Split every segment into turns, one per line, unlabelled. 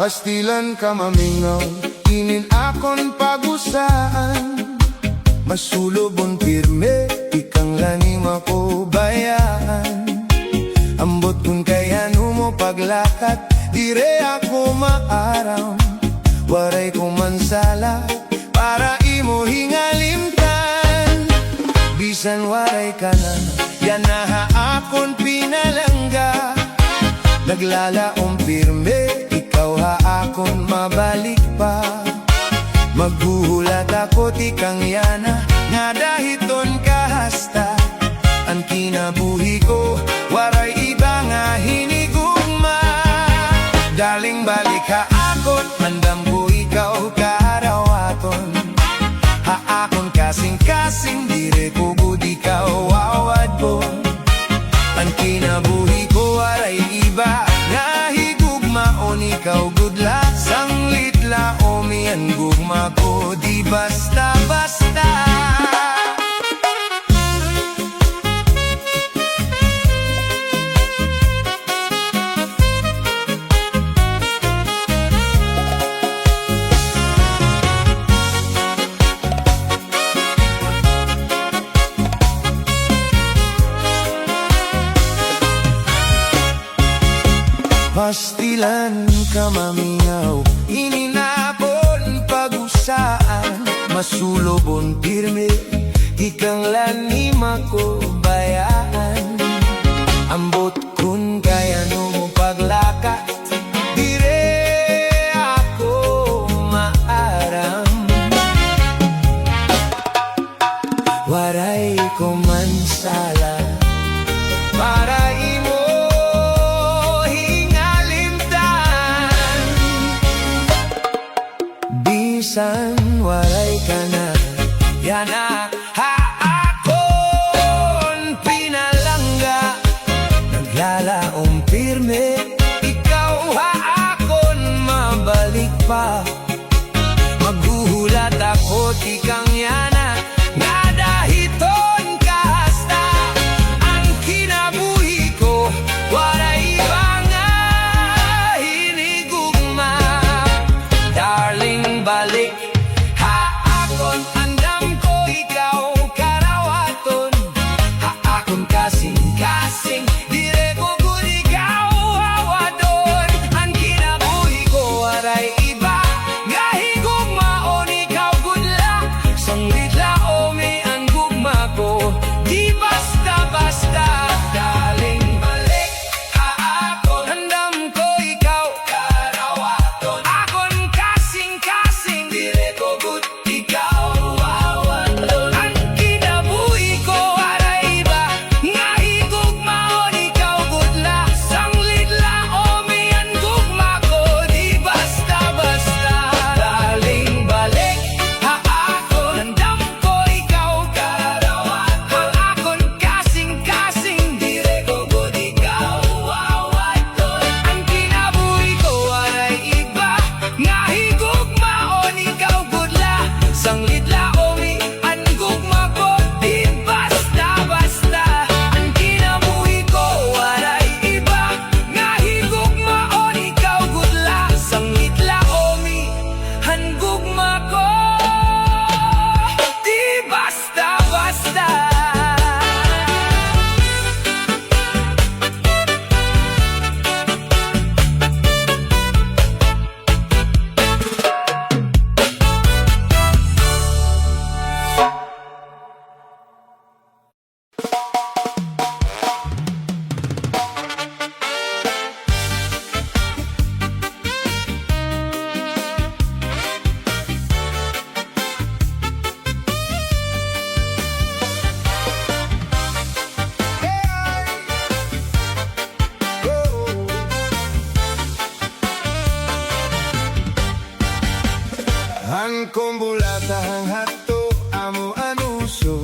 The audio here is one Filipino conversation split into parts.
Pastilan ka mamingaw, inin akon pagusaan. Masulubon pirme, ikang lanim ako bayaan. Ambot kun kaya mo paglakat, dire ako maaraw. Waray ko mansala, para imo hingalimtan. Bisan waray ka na, yan na akon pinalangga. Naglalaong pirme, ikaw ha akon mabalik pa. Maghuhulat ako tikang yana, nga dahiton kahasta. Ang kinabuhi ko, waray iba nga hinigugma. Daling balik ha akon, mandam ko ikaw karawaton. Ha akon kasing-kasing, dire ko gud ikaw awad ko. Ang kinabuhi ko, waray iba nga higugmaon, ikaw good luck. Sanglit laomi ang gugma ko, di basta-basta. Pastilan ka mamingaw, ininapon pag-usaan. Masulobon pirme, ikang lanim ako bayaan. Ambot kun kaya mo paglakat, dire ako maaram. Waray ko mansala, para imo bisan waray ka na, yan na akon pinalangga. Naglalaong pirme, ikaw ha akon mabalik pa. Maghuhulat ako tikang yana, nga dahiton kahasta. Ang kinabuhi ko, waray iba nga hinigugma. Darling, balik ha akon, andam ko ikaw karawaton. Ha akon kasing-kasing, dire ko gud ikaw awadon. Ang kinabuhi ko, waray iba nga higugmaon, ikaw good luck. Sanglit laomi ang gugma ko, di basta-basta. Darling, balik ha akon, andam ko ikaw karawaton. Akon kasing-kasing, dire ko gud ikaw awadon. Ang kinabuhi ko, waray iba nga higugmaon, ikaw good luck. Sanglit laomi ang gugma ko, di basta-basta. Darling, balik ha akon, andam ko ikaw karawaton. Akon kasing-kasing, dire ko gud ikaw awadon. Ang kinabuhi ko, waray iba nga higugmaon, ikaw good luck. Sanglit laomi ang gugma ko, di basta-basta. Ang kinabuhi ko, waray iba nga higugmaon, ikaw good luck. Sanglit laomi ang gugma ko, di basta-basta. Ang kumbulata hang hato amo anuso,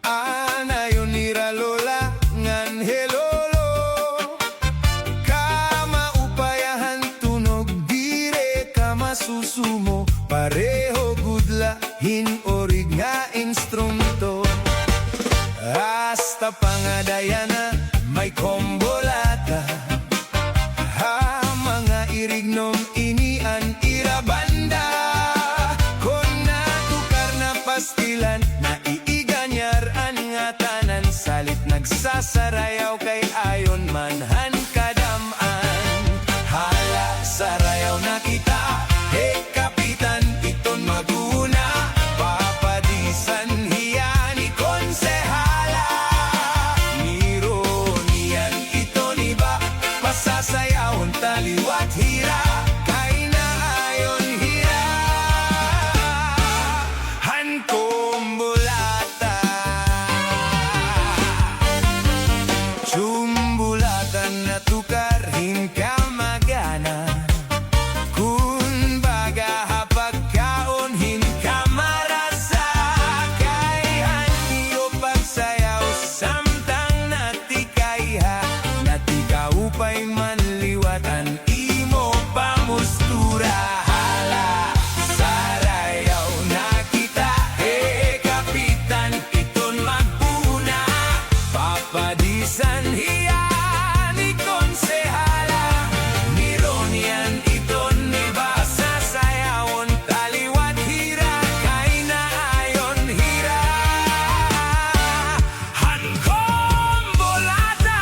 anayon nira lola ngan helolo. Kama upayahan tunog, dire ka masusumo. Pareho gudla hin orig nga instrumento. Hasta pangadayana may kombolata, ha mga irig Papadisan hiya ni konsehala, ni Ronian iton ni basa sayawon taliwat hira, kay naayon hira. Hankom bolada.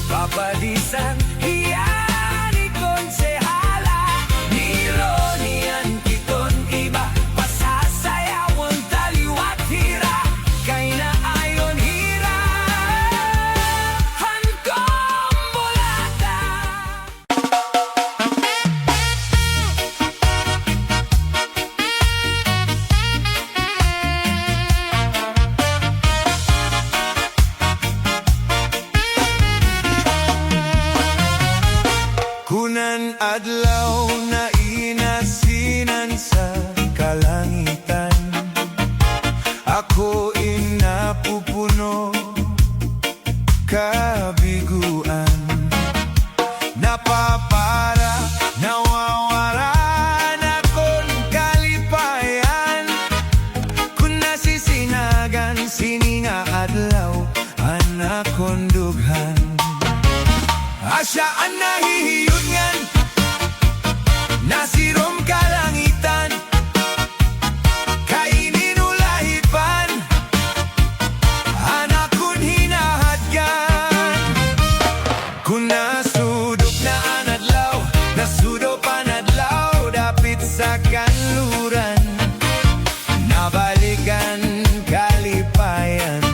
Papadisan hiya ni konsehala, ni Ronian iton iba pasasayawon taliwat hira, kay naayon hira. Hankom bolada. Kunan adlaw na inasinan sa kalangitan, ako inapupuno kabiguan, napapara nawawaran akong kalipayan, kung nasisinagan sininga adlaw anak kong dughan. Asyaan nahihiyungan, nasirom kalangitan, kainin ulahipan, anak kun hinahadgan. Kung nasudok na anadlaw, nasudo panadlaw, dapit sa kanluran, nabalikan kalipayan.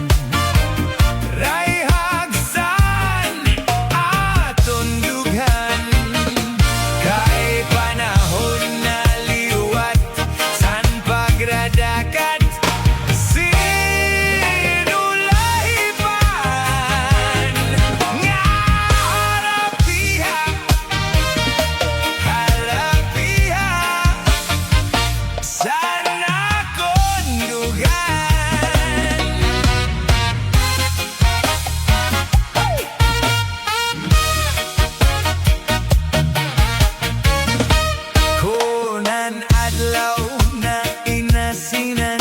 Adlaw na inasinan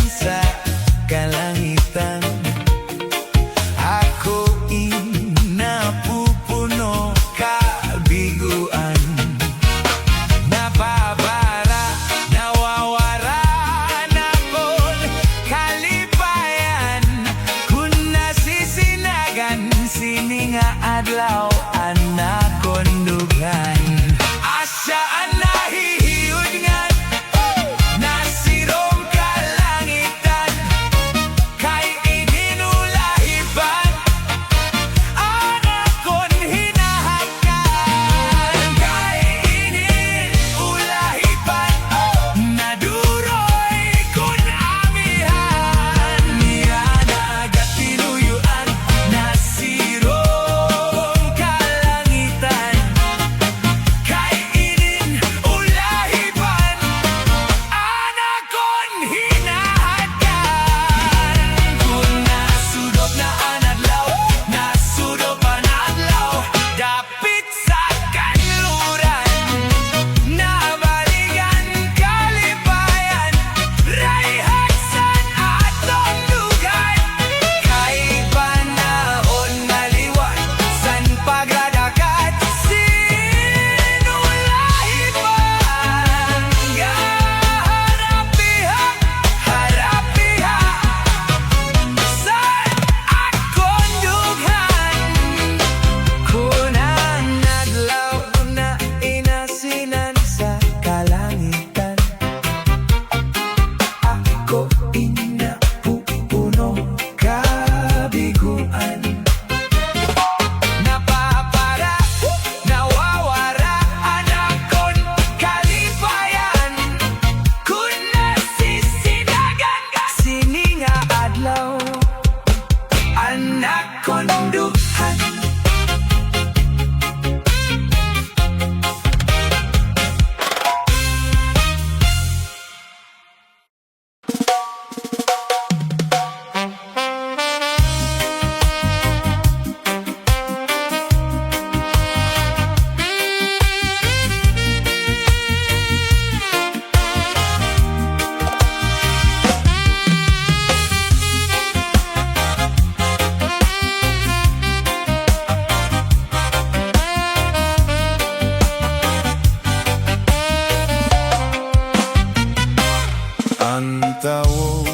tawo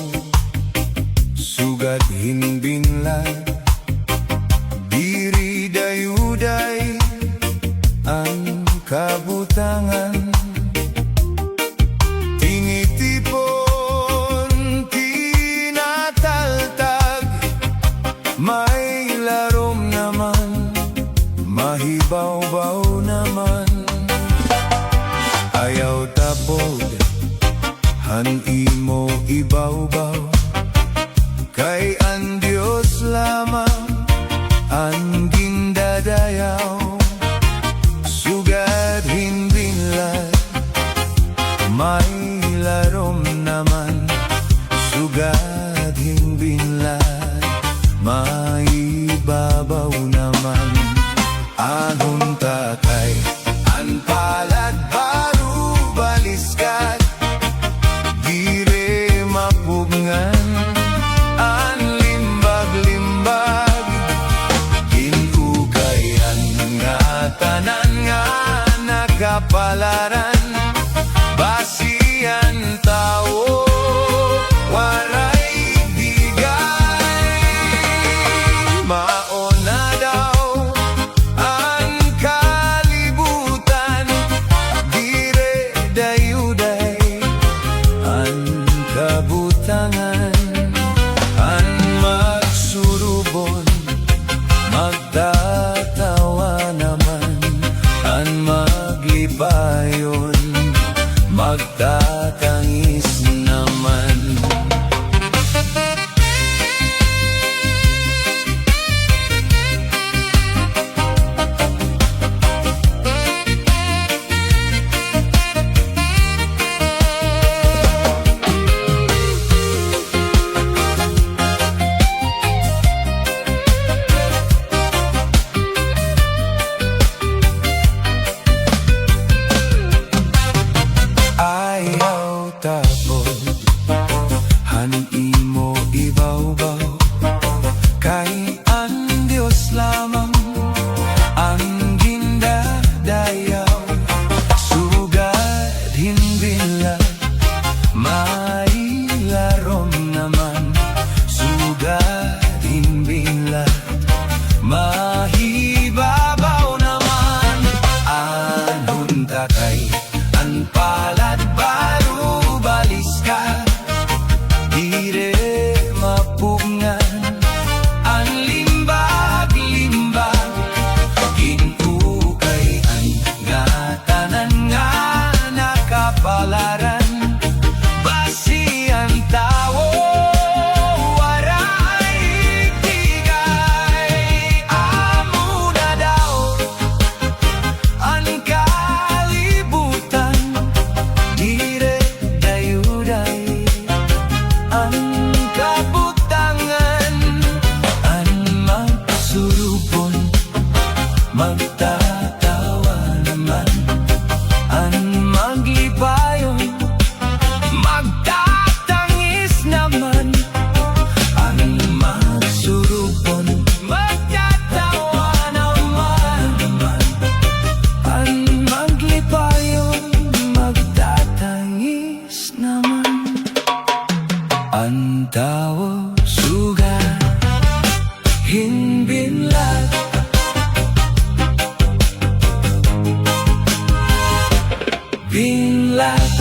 sugat hinbinlan diri dayuday ang kabutangan tinitipon tinataltag may larom naman mahibaw-baw naman ayaw tapod han imo ibaw-baw kay ang Diyos lamang ang gindadayaw sugat hinbinlad may larom naman sugat hinbinlad may babaw naman anong takay ang palad baru baliskat dire mapugngan ang limbag-limbag ginukayan nga tanan nga nakapalaran basian tao waray digay maona daw ang kalibutan dire dayuday ang kabutangan ang magsurubon magtatawa naman ang maglipayon magtatangis naman ayaw tapod han imo ibaw-baw kay ang Diyos lamang ang gindadayaw sugat hinbinlad may larom naman sugat hinbinlad mahibabaw naman anong takay ang palad baru baliskat dire mapugngan ang limbag-limbag ginukay ang ngatanan nga nakapalaran basian tao waray tigay amo na daw ang kalibutan dire dayuday ang kabutangan ang magsurupon magtatawa naman ang maglipayon magtatangis naman ang magsurupon magtatawa naman ang maglipayon magtatangis naman ang tao sugat hinbinlad binlad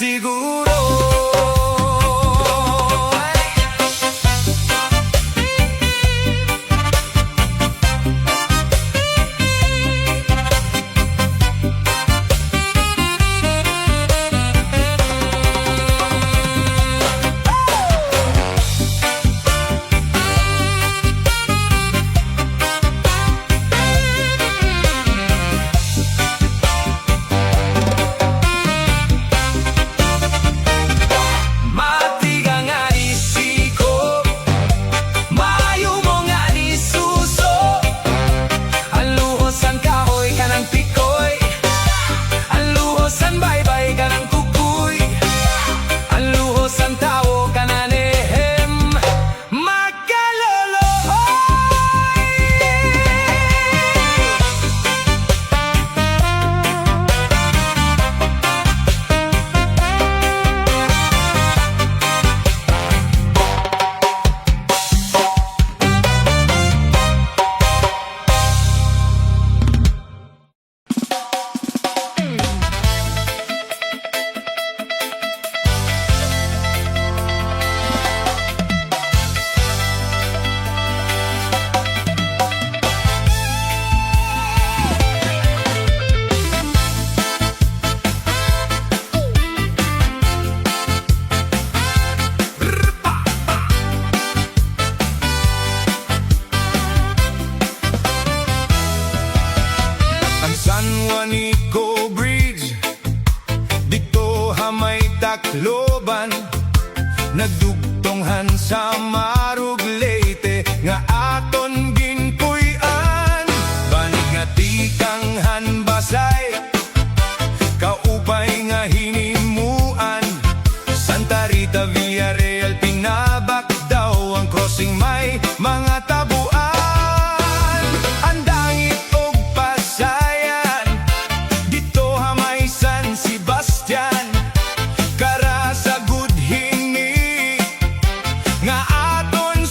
siguro. San Juanico Bridge, dito hamay Tacloban, nagdugtonghan sa Marug Leyte, nga aton ginpuy-an. Banig nga tikang hanbasay, kaupay nga hinimuan. Santa Rita, Villarreal, Pinabak daw ang crossing, may mga tabuan. Kara sa gudhingi nga aton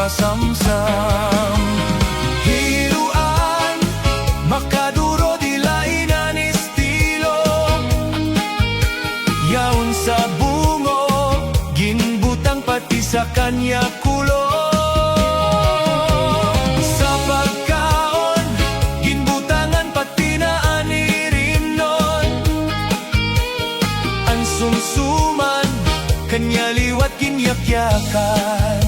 masamsam. Hiluan, makaduro di lainan estilo. Yaon sa bungo, ginbutang pati sa kanya kulo. Sa pagkaon, ginbutangan pati na anirim nun. Ang sumsuman, kanya liwat ginyakyakan.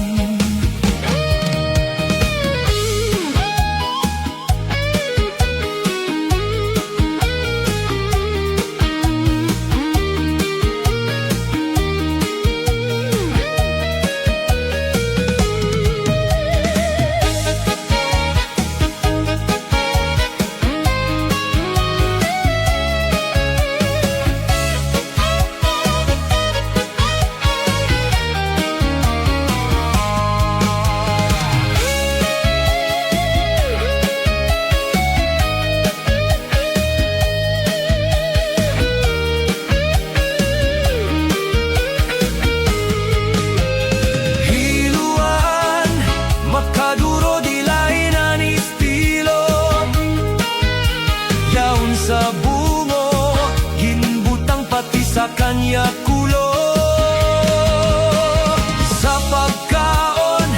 Sa bungo, ginbutang pati sa kanya kulo. Sa pagkaon,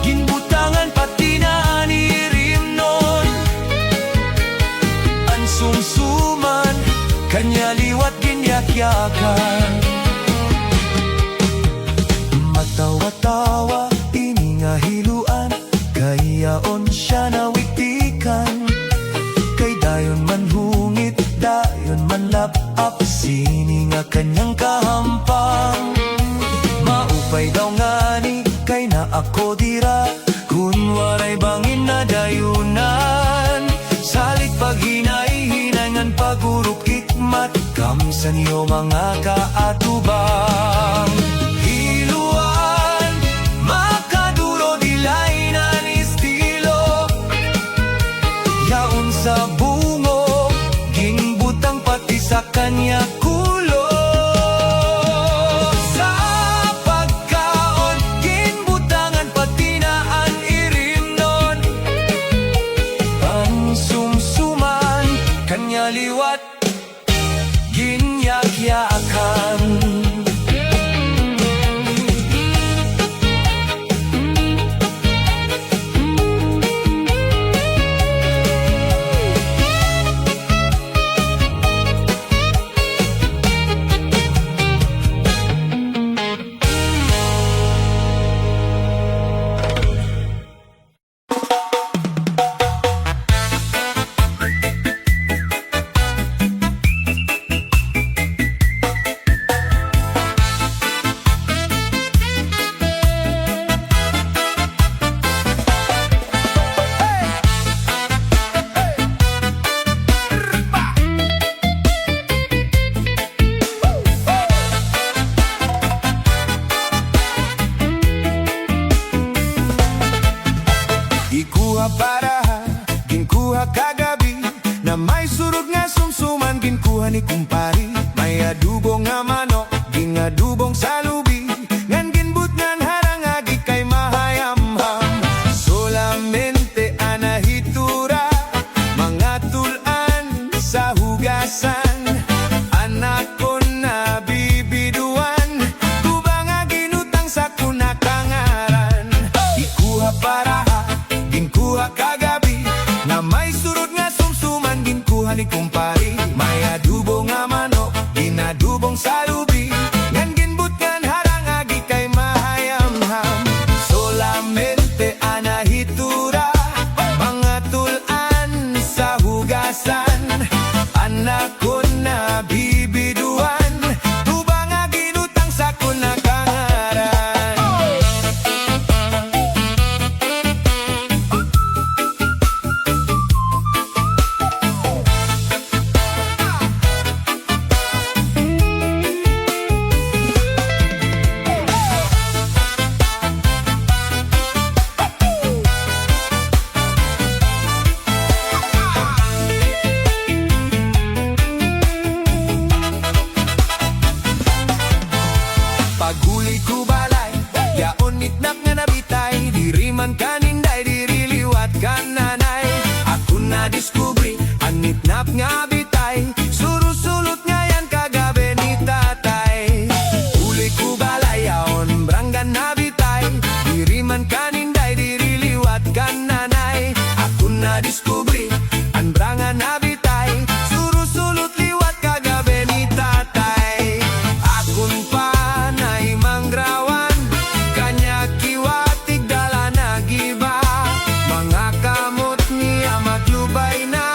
ginbutangan pati na anirim nun. Ang sumsuman, kanya liwat ginyakyakan. Matawa-tawa, ini nga hiluan, kayaon siya nawitikan. Kay dayon man hungit, dayon man lapap, sini nga kanyang kahampang. Maupay daw ngani, kay na ako dira, kun waray bangin na dayunan. Salit paghinay-hinay ngan pagurok ikmat, kamsa niyo mga kaatubang. Hiluan, makaduro di lainan estilo. Yaon sa bungo, gingbutang pati sa kanya kulo. Sa pagkaon, ginbutangan pati na anirim nun. Ang sumsuman, kanya liwat ginyakyakan. Ikuha para, ginkuha kagabi, na may surog nga sumsuman, ginkuha ni kumpari. May adubong nga manok, ginadubong sa lubi, ngan ginbut ngan harangagi kay mahayamham. Solamente anahitura, mga tulan sa hugasan. Anak ko na bibiduan, tubang nga ginutang sa kunakangaran. Ikuha para, ginkuha kagabi, na may surod nga sumsuman, ginkuha ni kumpari. May adubo nga manok, ginadubong sa lubi, ngan ginbut ngan harangagi kay mahayamham. Solamente anahitura, mga tulan sa hugasan. Anak ko na bibiduan, tubang nga ginutang sa kunakangaran. na-discovery ang brangan na bitay, surusulot liwat kagabi ni tatay. Akon panay mangrawan, kanya kiwatig dala nagiba. Mga kamot niya maglubay na,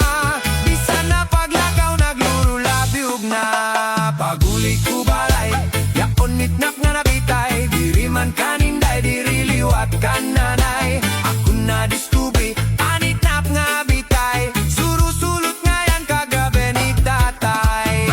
bisan na paglakaw nagluro labiog na. Paguli ko balay, yaon mitnak nga nabitay, diri man kaninday, diri liwat kananay. Akon na-discovery anitnap nga bitay, surusulot nga yan kagabi ni tatay.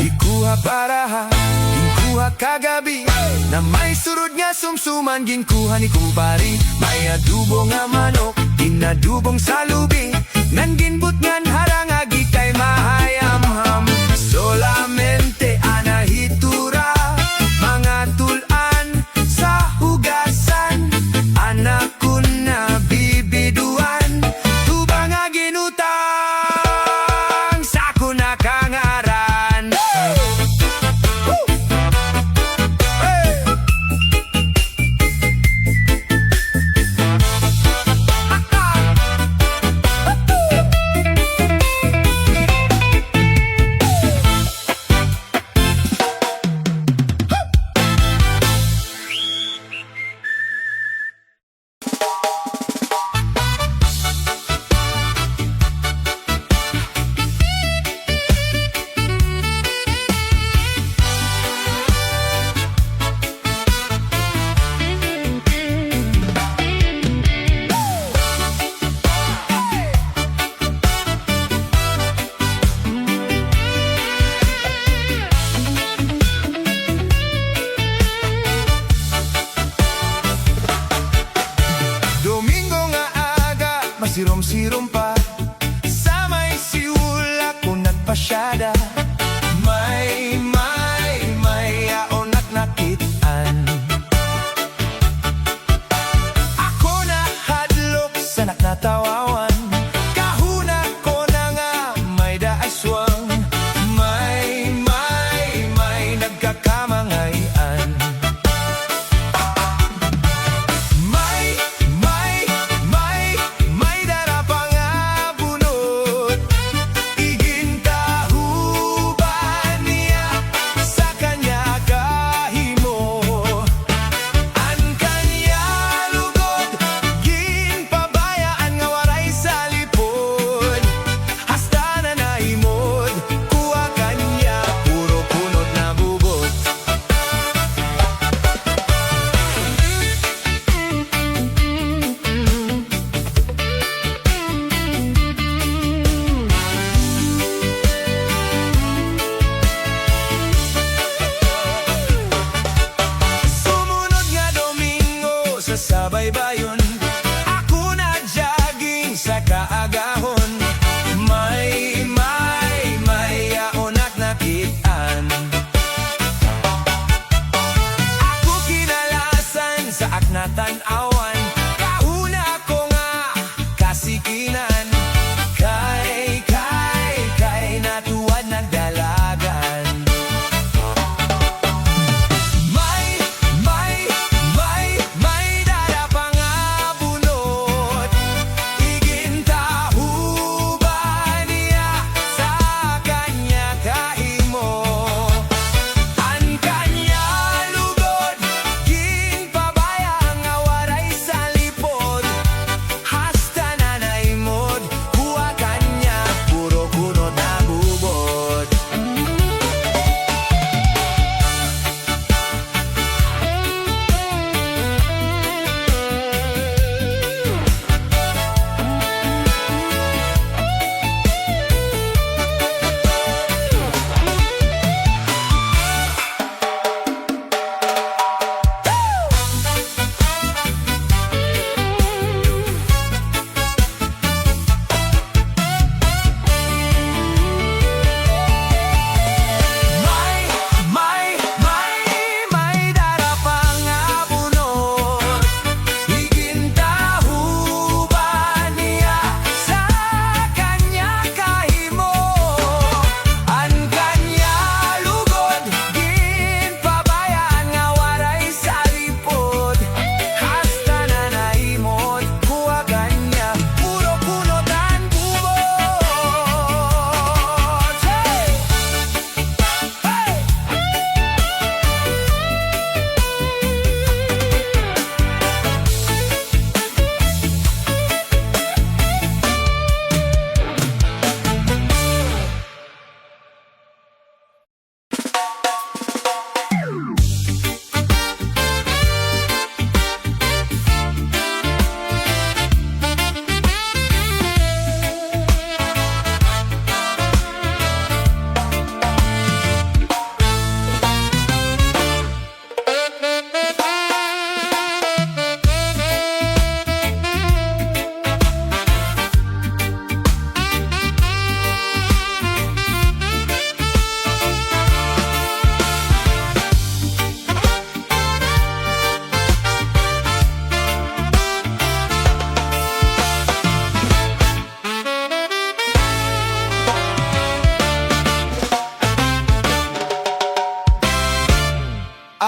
Ikuha paraha, ginkuha kagabi, na may surod nga sumsuman, ginkuha ni kumpari. May adubo nga manok, inadubong sa lubi, ngan ginbut ngan harangagi kay mahayamham. Solamente anahitura, mga tulan sa hugasan, anak ko na bibiduan, tubang nga ginutang sa kunakangaran. Domingo nga aga, masirom-sirom pa, sa may siul ako nagpasyada. May yaon at nakitaan, ako na hadlok sa naknatawawan, kahuna ko na nga may daaswang. May nagkakamangayan, may darapang nga bunot, igintahuban niya sa kanya kahimo. Ang kanya lugod, ginpabayaan nga waray sa lipod, hasta na naimod, kuha kanya puro punot na bubot. Sumunod nga Domingo sa sabaybayon, ako na jogging sa kaagahon. May yaon at nakitaan, ako kinalasan sa aknatan awan, kahuna ko nga kasikinan, kay natuwad nagdalagan. May darapang nga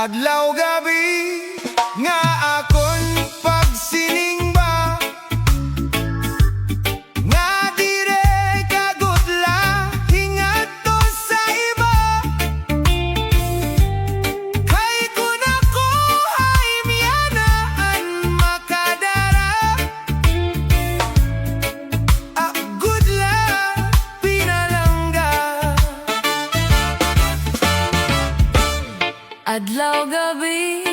Adlaw gabi nga akon pagsiningba, nga dire kagutla hingadto sa iba. Kay kun ako ay miyanaan makadara, agudla pinalangga.
Adlaw gabi